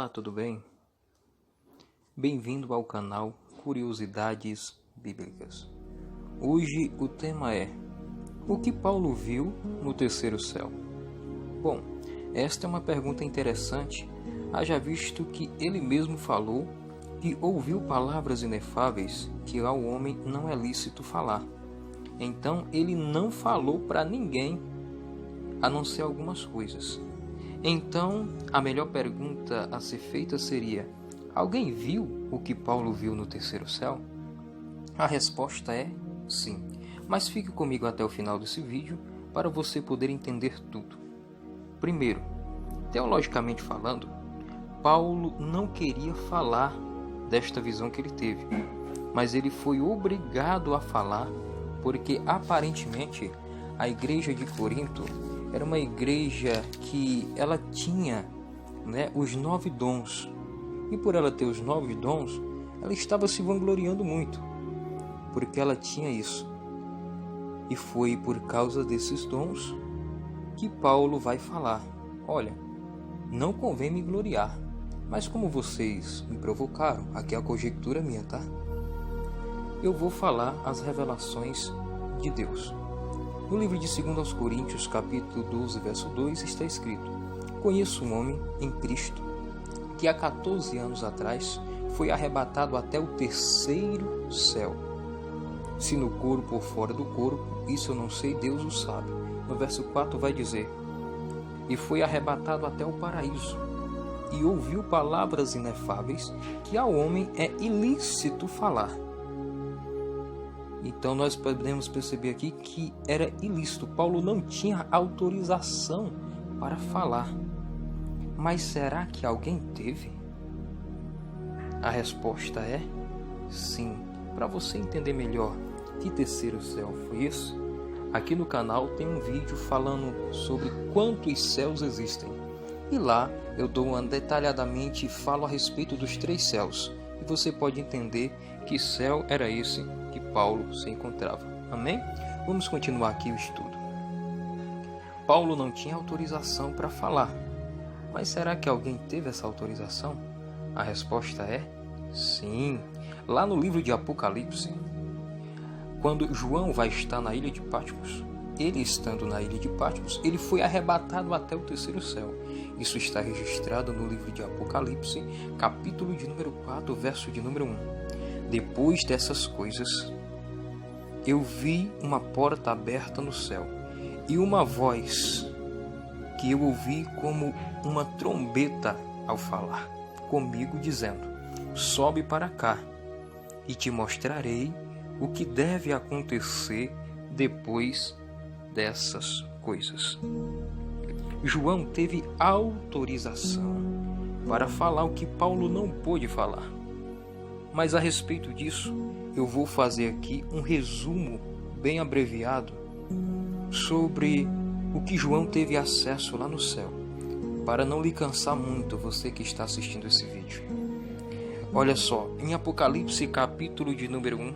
Olá, tudo bem? Bem-vindo ao canal Curiosidades Bíblicas. Hoje o tema é: o que Paulo viu no terceiro céu? Bom, esta é uma pergunta interessante, haja visto que ele mesmo falou que ouviu palavras inefáveis que ao homem não é lícito falar. Então ele não falou para ninguém, a não ser algumas coisas. Então, a melhor pergunta a ser feita seria: alguém viu o que Paulo viu no terceiro céu? A resposta é sim, mas fique comigo até o final desse vídeo para você poder entender tudo. Primeiro, teologicamente falando, Paulo não queria falar desta visão que ele teve, mas ele foi obrigado a falar porque aparentemente a igreja de Corinto era uma igreja que ela tinha, os 9 dons. E por ela ter os 9 dons, ela estava se vangloriando muito, porque ela tinha isso. E foi por causa desses dons que Paulo vai falar: olha, não convém me gloriar, mas como vocês me provocaram, aqui é a conjectura minha, tá? Eu vou falar as revelações de Deus. No livro de 2 Coríntios, capítulo 12, verso 2, está escrito: conheço um homem em Cristo que há 14 anos atrás foi arrebatado até o terceiro céu. Se no corpo ou fora do corpo, isso eu não sei, Deus o sabe. No verso 4 vai dizer: e foi arrebatado até o paraíso, e ouviu palavras inefáveis que ao homem é ilícito falar. Então nós podemos perceber aqui que era ilícito. Paulo não tinha autorização para falar. Mas será que alguém teve? A resposta é sim. Para você entender melhor que terceiro céu foi esse, aqui no canal tem um vídeo falando sobre quantos céus existem. E lá eu dou detalhadamente e falo a respeito dos 3 céus. E você pode entender que céu era esse que Paulo se encontrava. Amém? Vamos continuar aqui o estudo. Paulo não tinha autorização para falar. Mas será que alguém teve essa autorização? A resposta é sim. Lá no livro de Apocalipse, quando João vai estar na ilha de Patmos, ele estando na ilha de Patmos, ele foi arrebatado até o terceiro céu. Isso está registrado no livro de Apocalipse, capítulo de número 4, verso de número 1. Depois dessas coisas, eu vi uma porta aberta no céu, e uma voz que eu ouvi como uma trombeta ao falar comigo, dizendo: sobe para cá, e te mostrarei o que deve acontecer depois dessas coisas. João teve autorização para falar o que Paulo não pôde falar. Mas a respeito disso, eu vou fazer aqui um resumo bem abreviado sobre o que João teve acesso lá no céu, para não lhe cansar muito você que está assistindo esse vídeo. Olha só, em Apocalipse capítulo de número 1,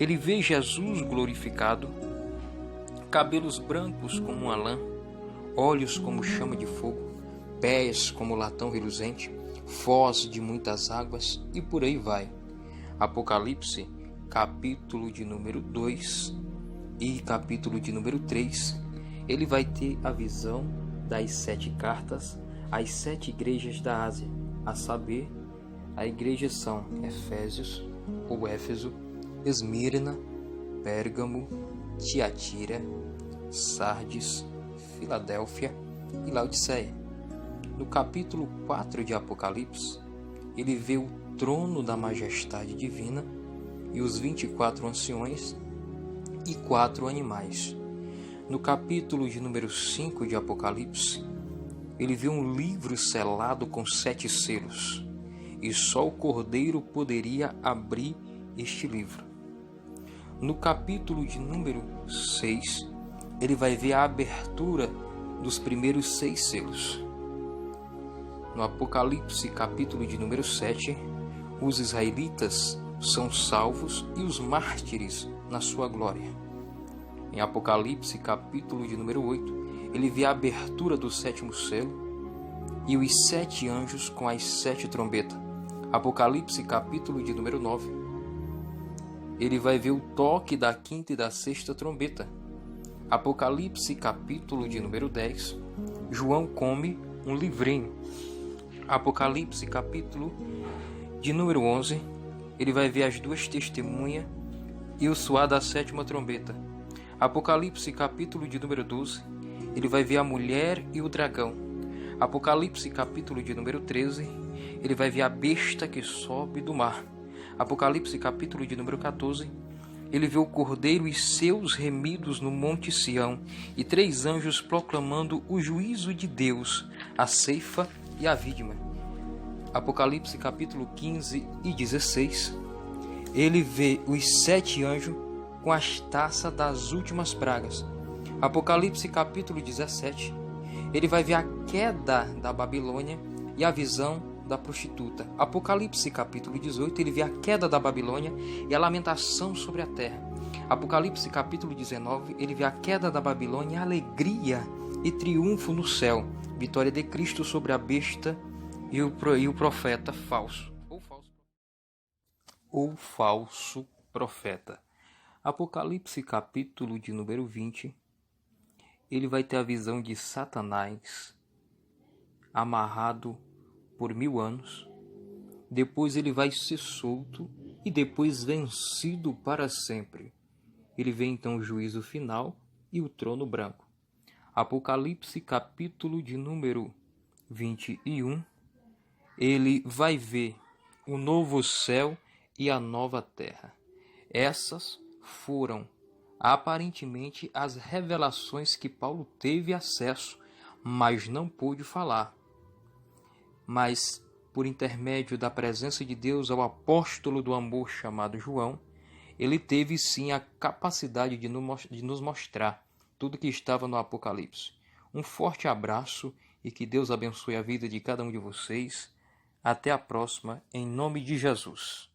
ele vê Jesus glorificado, cabelos brancos como uma lã, olhos como chama de fogo, pés como latão reluzente, foz de muitas águas, e por aí vai. Apocalipse, capítulo de número 2 e capítulo de número 3, ele vai ter a visão das 7 cartas às 7 igrejas da Ásia, a saber, a igreja são Efésios ou Éfeso, Esmirna, Pérgamo, Tiatira, Sardes, Filadélfia e Laodiceia. No capítulo 4 de Apocalipse, ele vê o trono da majestade divina e os 24 anciões e 4 animais. No capítulo de número 5 de Apocalipse, ele vê um livro selado com 7 selos, e só o Cordeiro poderia abrir este livro. No capítulo de número 6, ele vai ver a abertura dos primeiros 6 selos. No Apocalipse, capítulo de número 7, os israelitas são salvos e os mártires na sua glória. Em Apocalipse, capítulo de número 8, ele vê a abertura do 7º selo e os 7 anjos com as 7 trombetas. Apocalipse, capítulo de número 9. Ele vai ver o toque da 5ª e da 6ª trombeta. Apocalipse, capítulo de número 10. João come um livrinho. Apocalipse, capítulo de número 11. Ele vai ver as 2 testemunhas e o soar da 7ª trombeta. Apocalipse, capítulo de número 12. Ele vai ver a mulher e o dragão. Apocalipse, capítulo de número 13. Ele vai ver a besta que sobe do mar. Apocalipse, capítulo de número 14. Ele vê o cordeiro e seus remidos no monte Sião, e 3 anjos proclamando o juízo de Deus, a ceifa e a vítima. Apocalipse, capítulo 15 e 16. Ele vê os 7 anjos com as taças das últimas pragas. Apocalipse, capítulo 17. Ele vai ver a queda da Babilônia e a visão da prostituta. Apocalipse, capítulo 18. Ele vê a queda da Babilônia e a lamentação sobre a terra. Apocalipse, capítulo 19. Ele vê a queda da Babilônia e a alegria e triunfo no céu. Vitória de Cristo sobre a besta e o profeta falso. Ou falso profeta. Apocalipse, capítulo de número 20. Ele vai ter a visão de Satanás amarrado por 1000 anos. Depois ele vai ser solto e depois vencido para sempre. Ele vê então o juízo final e o trono branco. Apocalipse, capítulo de número 21. Ele vai ver o novo céu e a nova terra. Essas foram aparentemente as revelações que Paulo teve acesso, mas não pôde falar. Mas, por intermédio da presença de Deus ao apóstolo do amor chamado João, ele teve sim a capacidade de nos mostrar tudo que estava no Apocalipse. Um forte abraço e que Deus abençoe a vida de cada um de vocês. Até a próxima, em nome de Jesus.